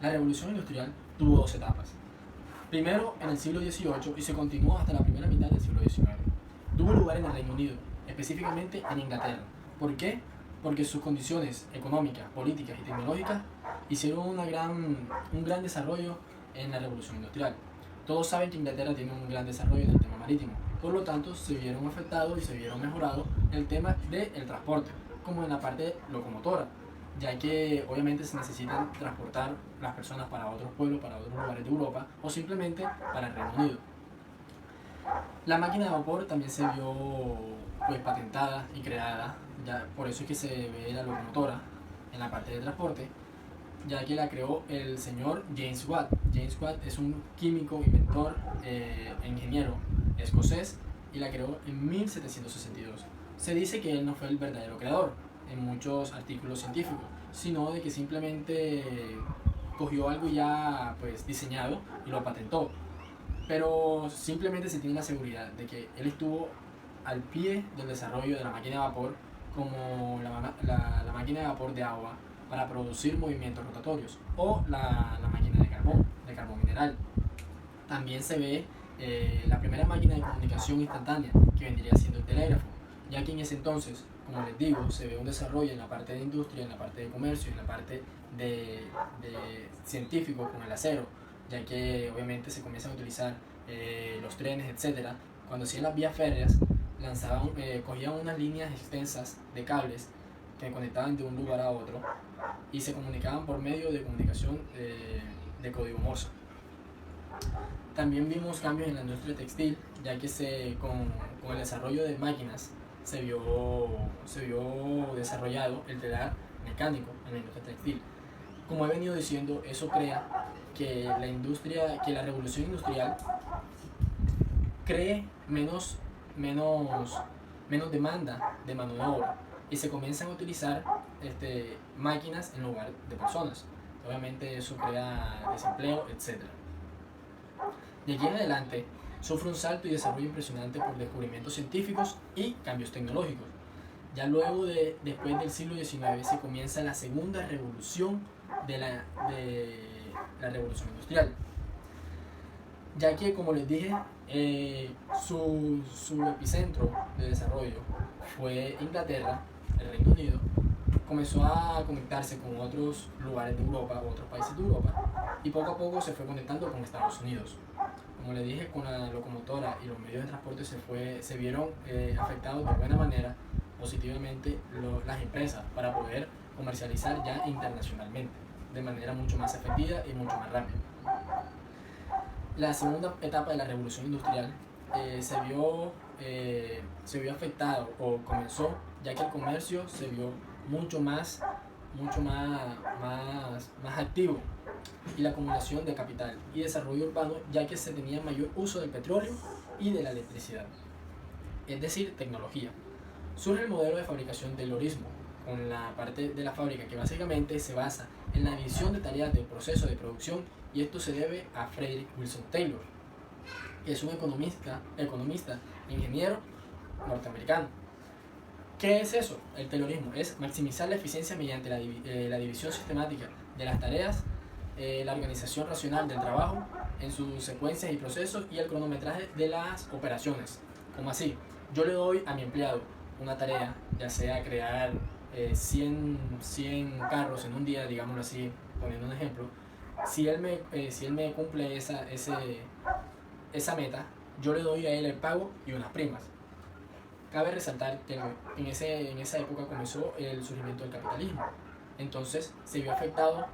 La revolución industrial tuvo dos etapas. Primero en el siglo XVIII y se continuó hasta la primera mitad del siglo XIX. Tuvo lugar en el Reino Unido, específicamente en Inglaterra. ¿Por qué? Porque sus condiciones económicas, políticas y tecnológicas hicieron un gran desarrollo en la revolución industrial. Todos saben que Inglaterra tiene un gran desarrollo en el tema marítimo, por lo tanto se vieron afectados y se vieron mejorados el tema del transporte, como en la parte locomotora, ya que obviamente se necesitan transportar las personas para otros pueblos, para otros lugares de Europa o simplemente para el Reino Unido. La máquina de vapor también se vio pues patentada y creada, ya por eso es que se ve la locomotora en la parte de transporte, ya que la creó el señor James Watt. James Watt es un químico, inventor, ingeniero escocés y la creó en 1762. Se dice que él no fue el verdadero creador en muchos artículos científicos, sino de que simplemente cogió algo ya pues diseñado y lo patentó. Pero simplemente se tiene la seguridad de que él estuvo al pie del desarrollo de la máquina de vapor, como la máquina de vapor de agua para producir movimientos rotatorios, o la máquina de carbón mineral. También se ve la primera máquina de comunicación instantánea, que vendría siendo el telégrafo, ya que en ese entonces, como les digo, se ve un desarrollo en la parte de industria, en la parte de comercio, en la parte de científico con el acero, ya que obviamente se comienzan a utilizar los trenes, etcétera. Cuando hacían las vías férreas, cogían unas líneas extensas de cables que conectaban de un lugar a otro y se comunicaban por medio de comunicación de código Morse. También vimos cambios en la industria textil, ya que con el desarrollo de máquinas se vio desarrollado el telar mecánico en la industria textil. Como he venido diciendo, eso crea que la revolución industrial cree menos demanda de mano de obra y se comienzan a utilizar máquinas en lugar de personas. Obviamente eso crea desempleo, etc. De aquí en adelante sufre un salto y desarrollo impresionante por descubrimientos científicos y cambios tecnológicos. Ya luego después del siglo XIX se comienza la segunda revolución de la revolución industrial, ya que, como les dije, su epicentro de desarrollo fue Inglaterra, el Reino Unido. Comenzó a conectarse con otros lugares de Europa, otros países de Europa, y poco a poco se fue conectando con Estados Unidos. Como les dije, con la locomotora y los medios de transporte se vieron afectados de buena manera, positivamente, las empresas para poder comercializar ya internacionalmente de manera mucho más efectiva y mucho más rápida. La segunda etapa de la revolución industrial se vio afectado o comenzó, ya que el comercio se vio mucho más activo, y la acumulación de capital y desarrollo urbano, ya que se tenía mayor uso del petróleo y de la electricidad, es decir, tecnología. Surge el modelo de fabricación taylorismo, con la parte de la fábrica que básicamente se basa en la división de tareas del proceso de producción, y esto se debe a Frederick Wilson Taylor, que es un economista ingeniero norteamericano. ¿Qué es eso? El taylorismo es maximizar la eficiencia mediante la división sistemática de las tareas, la organización racional del trabajo en sus secuencias y procesos, y el cronometraje de las operaciones. Como así, yo le doy a mi empleado una tarea, ya sea crear 100 carros en un día, digámoslo así, poniendo un ejemplo. Si él me cumple esa meta, yo le doy a él el pago y unas primas. Cabe resaltar que en esa época comenzó el surgimiento del capitalismo. Entonces se vio afectado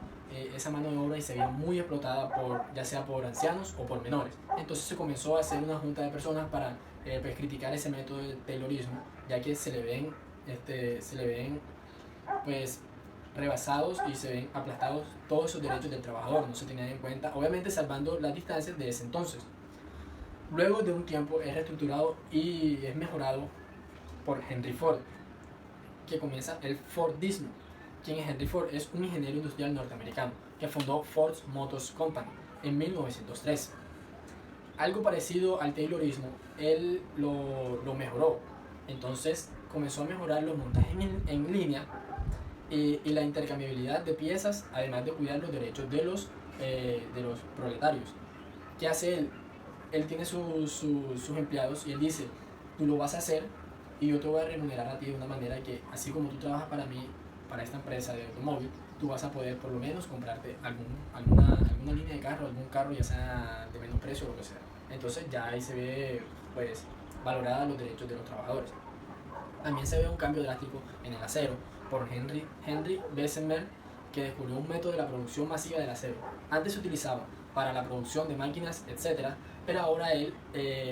esa mano de obra y se vio muy explotada ya sea por ancianos o por menores. Entonces se comenzó a hacer una junta de personas para pues, criticar ese método de taylorismo, ya que se le ven pues rebasados y se ven aplastados todos esos derechos del trabajador, no se tenían en cuenta, obviamente salvando las distancias de ese entonces. Luego de un tiempo es reestructurado y es mejorado por Henry Ford, que comienza el Fordismo. ¿Quién es Henry Ford? Es un ingeniero industrial norteamericano que fundó Ford Motor Company en 1903. Algo parecido al taylorismo, él lo mejoró. Entonces comenzó a mejorar los montajes en línea y la intercambiabilidad de piezas, además de cuidar los derechos de los proletarios. ¿Qué hace él? Él tiene sus empleados y él dice, tú lo vas a hacer y yo te voy a remunerar a ti de una manera que, así como tú trabajas para mí, para esta empresa de automóvil, tú vas a poder por lo menos comprarte alguna línea de carro, algún carro ya sea de menos precio o lo que sea. Entonces ya ahí se ve pues valorada los derechos de los trabajadores. También se ve un cambio drástico en el acero por Henry Bessemer, que descubrió un método de la producción masiva del acero. Antes se utilizaba para la producción de máquinas, etc., pero ahora él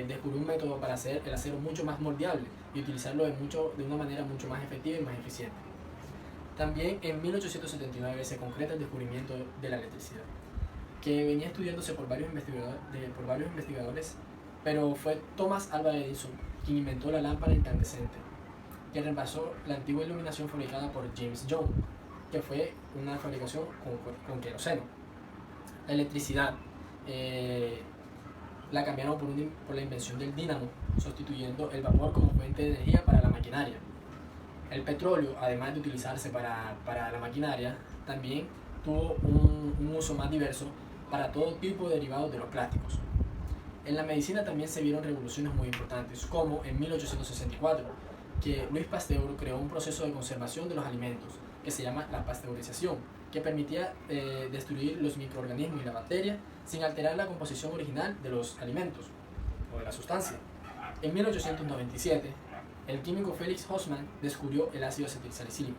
descubrió un método para hacer el acero mucho más moldeable y utilizarlo de una manera mucho más efectiva y más eficiente. También en 1879 se concreta el descubrimiento de la electricidad, que venía estudiándose por varios investigadores, pero fue Thomas Alva Edison quien inventó la lámpara incandescente, que reemplazó la antigua iluminación fabricada por James Young, que fue una fabricación con queroseno. La electricidad la cambiaron por la invención del dínamo, sustituyendo el vapor como fuente de energía para la maquinaria. El petróleo, además de utilizarse para la maquinaria, también tuvo un uso más diverso para todo tipo de derivados de los plásticos. En la medicina también se vieron revoluciones muy importantes, como en 1864, que Louis Pasteur creó un proceso de conservación de los alimentos, que se llama la pasteurización, que permitía destruir los microorganismos y la bacteria sin alterar la composición original de los alimentos o de la sustancia. En 1897, el químico Felix Hoffmann descubrió el ácido acetilsalicílico.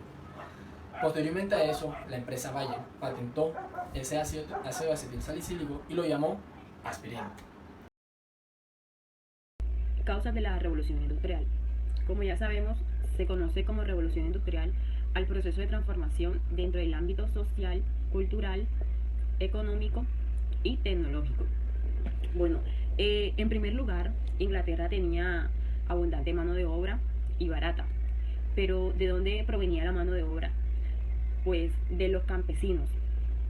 Posteriormente a eso, la empresa Bayer patentó ese ácido acetilsalicílico y lo llamó aspirina. Causas de la revolución industrial. Como ya sabemos, se conoce como revolución industrial al proceso de transformación dentro del ámbito social, cultural, económico y tecnológico. Bueno, en primer lugar, Inglaterra tenía abundante mano de obra y barata. Pero ¿de dónde provenía la mano de obra? Pues de los campesinos,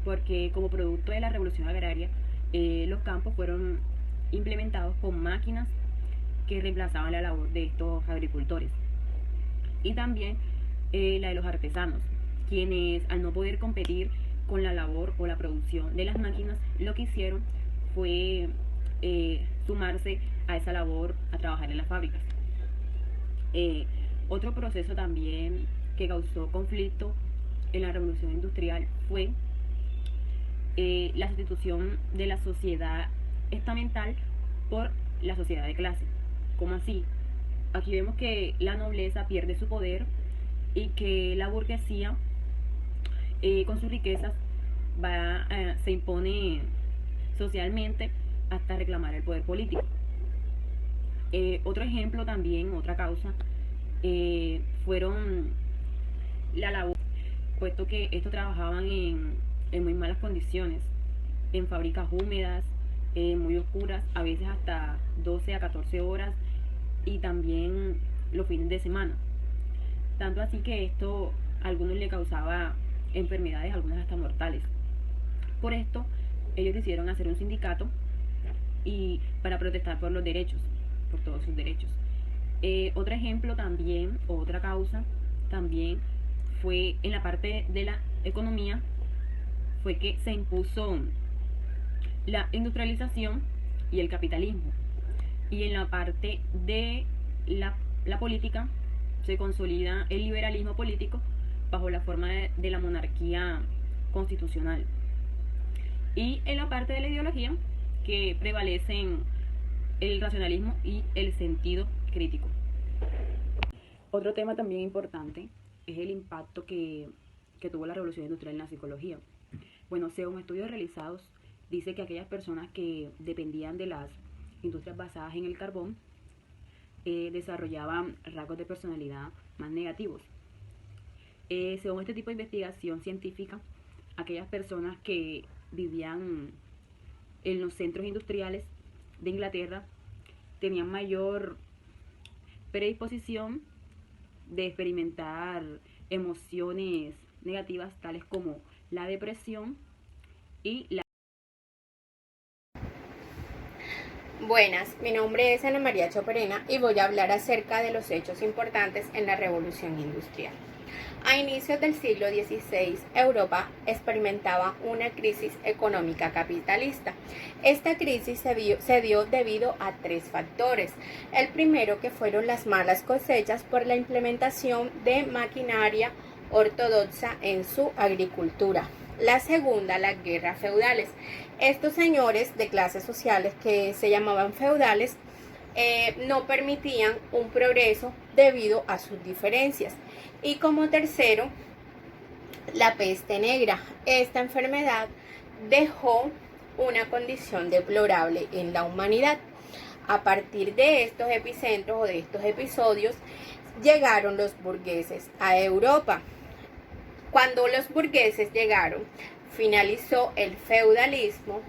porque como producto de la revolución agraria, los campos fueron implementados con máquinas que reemplazaban la labor de estos agricultores. Y también la de los artesanos, quienes al no poder competir con la labor o la producción de las máquinas, lo que hicieron fue sumarse a esa labor, a trabajar en las fábricas. Otro proceso también que causó conflicto en la revolución industrial fue la sustitución de la sociedad estamental por la sociedad de clase. ¿Cómo así? Aquí vemos que la nobleza pierde su poder y que la burguesía con sus riquezas se impone socialmente hasta reclamar el poder político. Otro ejemplo también, otra causa, fueron la labor, puesto que estos trabajaban en muy malas condiciones, en fábricas húmedas, muy oscuras, a veces hasta 12 a 14 horas, y también los fines de semana. Tanto así que esto a algunos le causaba enfermedades, algunas hasta mortales. Por esto, ellos decidieron hacer un sindicato y para protestar por los derechos, por todos sus derechos. Otro ejemplo también, otra causa también fue en la parte de la economía, fue que se impuso la industrialización y el capitalismo. Y en la parte de la política se consolida el liberalismo político bajo la forma de la monarquía constitucional. Y en la parte de la ideología que prevalecen el racionalismo y el sentido crítico. Otro tema también importante es el impacto que tuvo la revolución industrial en la psicología. Bueno, según estudios realizados, dice que aquellas personas que dependían de las industrias basadas en el carbón desarrollaban rasgos de personalidad más negativos. Según este tipo de investigación científica, aquellas personas que vivían en los centros industriales de Inglaterra tenían mayor predisposición de experimentar emociones negativas tales como la depresión y la... Buenas, mi nombre es Ana María Choperena y voy a hablar acerca de los hechos importantes en la Revolución Industrial. A inicios del siglo XVI, Europa experimentaba una crisis económica capitalista. Esta crisis se dio debido a tres factores. El primero, que fueron las malas cosechas por la implementación de maquinaria ortodoxa en su agricultura. La segunda, las guerras feudales. Estos señores de clases sociales que se llamaban feudales no permitían un progreso debido a sus diferencias. Y como tercero, la peste negra. Esta enfermedad dejó una condición deplorable en la humanidad. A partir de estos epicentros o de estos episodios, llegaron los burgueses a Europa. Cuando los burgueses llegaron, finalizó el feudalismo,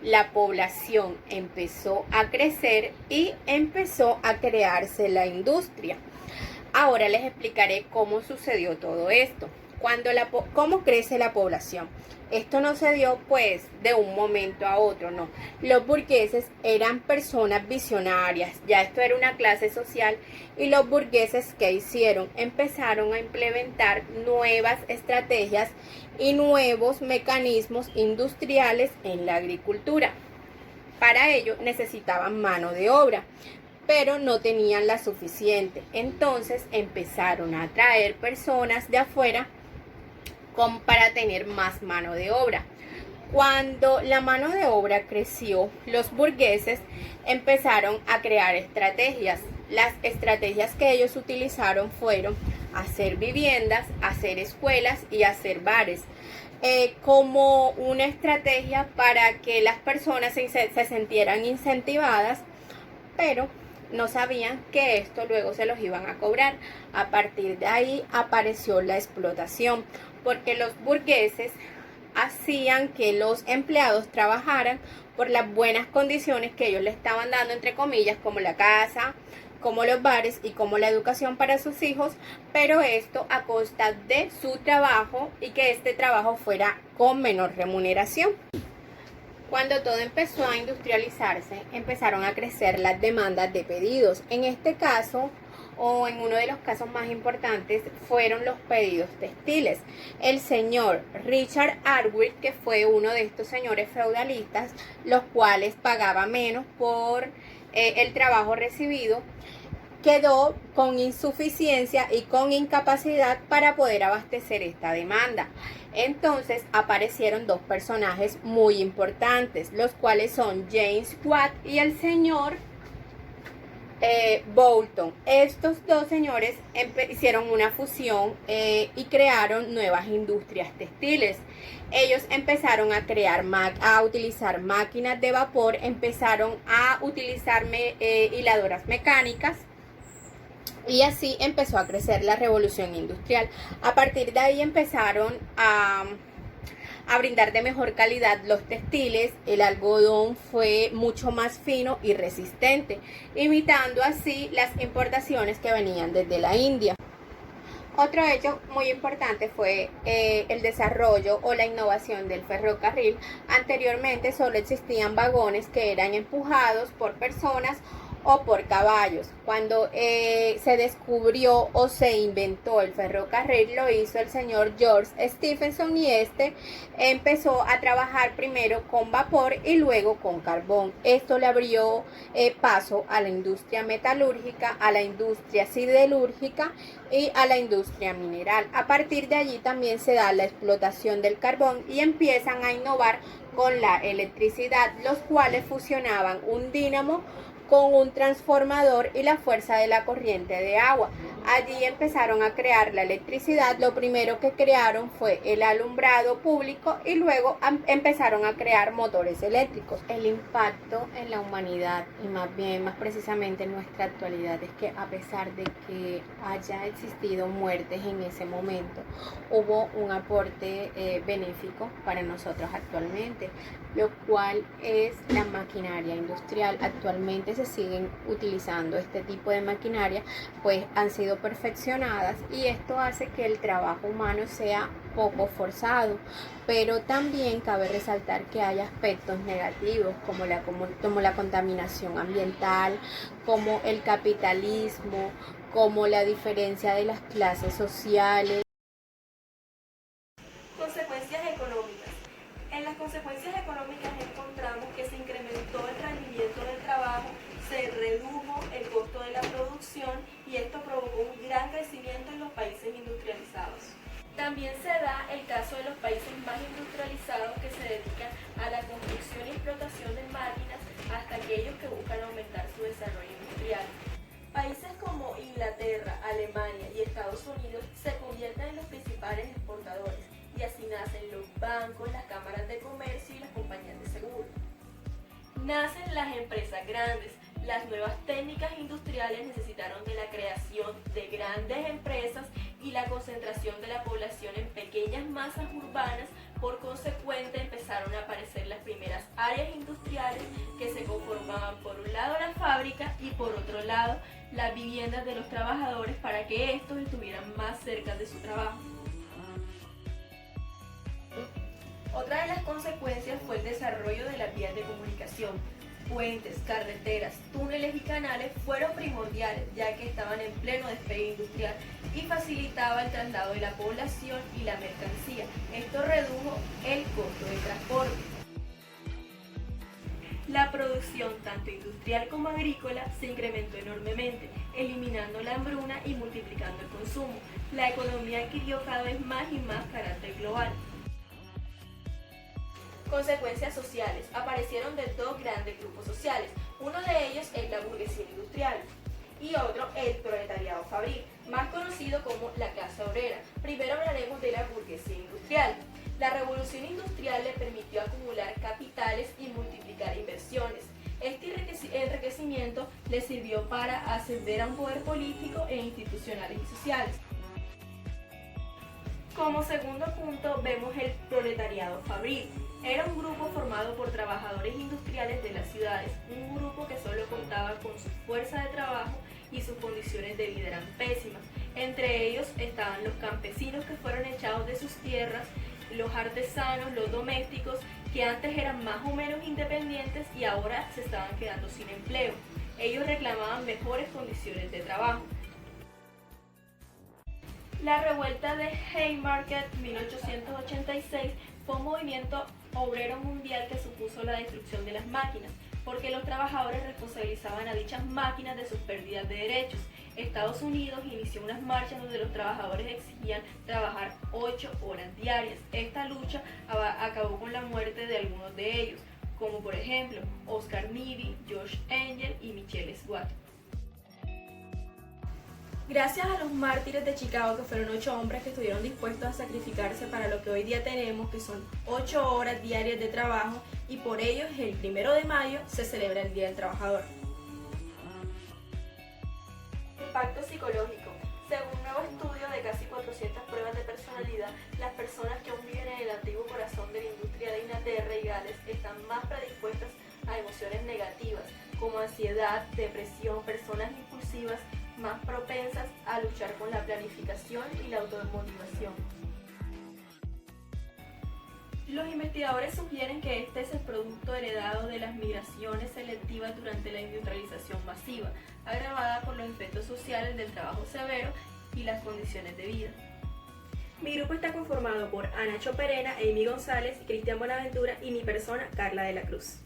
la población empezó a crecer y empezó a crearse la industria. Ahora les explicaré cómo sucedió todo esto. ¿Cómo crece la población? Esto no se dio pues de un momento a otro, no. Los burgueses eran personas visionarias, ya esto era una clase social, y los burgueses, ¿qué hicieron? Empezaron a implementar nuevas estrategias y nuevos mecanismos industriales en la agricultura. Para ello necesitaban mano de obra, pero no tenían la suficiente. Entonces empezaron a traer personas de afuera para tener más mano de obra. Cuando la mano de obra creció, los burgueses empezaron a crear estrategias. Las estrategias que ellos utilizaron fueron hacer viviendas, hacer escuelas y hacer bares, como una estrategia para que las personas se sintieran incentivadas, pero no sabían que esto luego se los iban a cobrar. A partir de ahí apareció la explotación, porque los burgueses hacían que los empleados trabajaran por las buenas condiciones que ellos le estaban dando, entre comillas, como la casa, como los bares y como la educación para sus hijos, pero esto a costa de su trabajo y que este trabajo fuera con menor remuneración. Cuando todo empezó a industrializarse, empezaron a crecer las demandas de pedidos. En este caso, o en uno de los casos más importantes, fueron los pedidos textiles. El señor Richard Arkwright, que fue uno de estos señores feudalistas, los cuales pagaba menos por el trabajo recibido, quedó con insuficiencia y con incapacidad para poder abastecer esta demanda. Entonces aparecieron dos personajes muy importantes, los cuales son James Watt y el señor Boulton. Estos dos señores hicieron una fusión y crearon nuevas industrias textiles. Ellos empezaron a utilizar máquinas de vapor, empezaron a utilizar hiladoras mecánicas, y así empezó a crecer la revolución industrial. A partir de ahí empezaron a brindar de mejor calidad los textiles. El algodón fue mucho más fino y resistente, imitando así las importaciones que venían desde la India. Otro hecho muy importante fue el desarrollo o la innovación del ferrocarril. Anteriormente solo existían vagones que eran empujados por personas o por caballos. Cuando se descubrió o se inventó el ferrocarril, lo hizo el señor George Stephenson, y este empezó a trabajar primero con vapor y luego con carbón. Esto le abrió paso a la industria metalúrgica, a la industria siderúrgica y a la industria mineral. A partir de allí también se da la explotación del carbón y empiezan a innovar con la electricidad, los cuales fusionaban un dínamo con un transformador y la fuerza de la corriente de agua. Allí empezaron a crear la electricidad. Lo primero que crearon fue el alumbrado público y luego empezaron a crear motores eléctricos. El impacto en la humanidad, y más precisamente en nuestra actualidad, es que a pesar de que haya existido muertes en ese momento, hubo un aporte benéfico para nosotros actualmente, lo cual es la maquinaria industrial. Actualmente se siguen utilizando este tipo de maquinaria, pues han sido perfeccionadas, y esto hace que el trabajo humano sea poco forzado, pero también cabe resaltar que hay aspectos negativos como la contaminación ambiental, como el capitalismo, como la diferencia de las clases sociales. Consecuencias económicas. En las consecuencias económicas encontramos que se incrementó el rendimiento del trabajo, se redujo el costo de la producción y esto provocó un gran crecimiento en los países industrializados. También se da el caso de los países más industrializados que se dedican a la construcción y explotación de máquinas hasta aquellos que buscan aumentar su desarrollo industrial. Países como Inglaterra, Alemania y Estados Unidos se convierten en los principales exportadores y así nacen los bancos, las cámaras de comercio y las compañías de seguro. Nacen las empresas grandes. Las nuevas técnicas industriales necesitaron de la creación de grandes empresas y la concentración de la población en pequeñas masas urbanas. Por consecuente, empezaron a aparecer las primeras áreas industriales que se conformaban por un lado la fábrica y por otro lado las viviendas de los trabajadores para que estos estuvieran más cerca de su trabajo. Otra de las consecuencias fue el desarrollo de las vías de comunicación. Puentes, carreteras, túneles y canales fueron primordiales ya que estaban en pleno despegue industrial y facilitaba el traslado de la población y la mercancía. Esto redujo el costo del transporte. La producción, tanto industrial como agrícola, se incrementó enormemente, eliminando la hambruna y multiplicando el consumo. La economía adquirió cada vez más y más carácter global. Consecuencias sociales. Aparecieron de dos grandes grupos sociales. Uno de ellos es la burguesía industrial y otro el proletariado fabril, más conocido como la clase obrera. Primero hablaremos de la burguesía industrial. La revolución industrial le permitió acumular capitales y multiplicar inversiones. Este enriquecimiento le sirvió para ascender a un poder político e institucionales y sociales. Como segundo punto vemos el proletariado fabril. Era un grupo formado por trabajadores industriales de las ciudades, un grupo que solo contaba con su fuerza de trabajo y sus condiciones de vida eran pésimas. Entre ellos estaban los campesinos que fueron echados de sus tierras, los artesanos, los domésticos, que antes eran más o menos independientes y ahora se estaban quedando sin empleo. Ellos reclamaban mejores condiciones de trabajo. La revuelta de Haymarket 1886 fue un movimiento obrero mundial que supuso la destrucción de las máquinas, porque los trabajadores responsabilizaban a dichas máquinas de sus pérdidas de derechos. Estados Unidos inició unas marchas donde los trabajadores exigían trabajar 8 horas diarias. Esta lucha acabó con la muerte de algunos de ellos, como por ejemplo Oscar Neebe, George Engel y Michel Schwab. Gracias a los mártires de Chicago, que fueron 8 hombres que estuvieron dispuestos a sacrificarse para lo que hoy día tenemos, que son 8 horas diarias de trabajo, y por ello el 1 de mayo se celebra el Día del Trabajador. Impacto psicológico. Según un nuevo estudio de casi 400 pruebas de personalidad, las personas que aún viven en el antiguo corazón de la industria de Inglaterra y Gales están más predispuestas a emociones negativas, como ansiedad, depresión, personas impulsivas, más propensas a luchar con la planificación y la automotivación. Los investigadores sugieren que este es el producto heredado de las migraciones selectivas durante la industrialización masiva, agravada por los efectos sociales del trabajo severo y las condiciones de vida. Mi grupo está conformado por Ana Choperena, Amy González, Cristian Buenaventura y mi persona, Carla de la Cruz.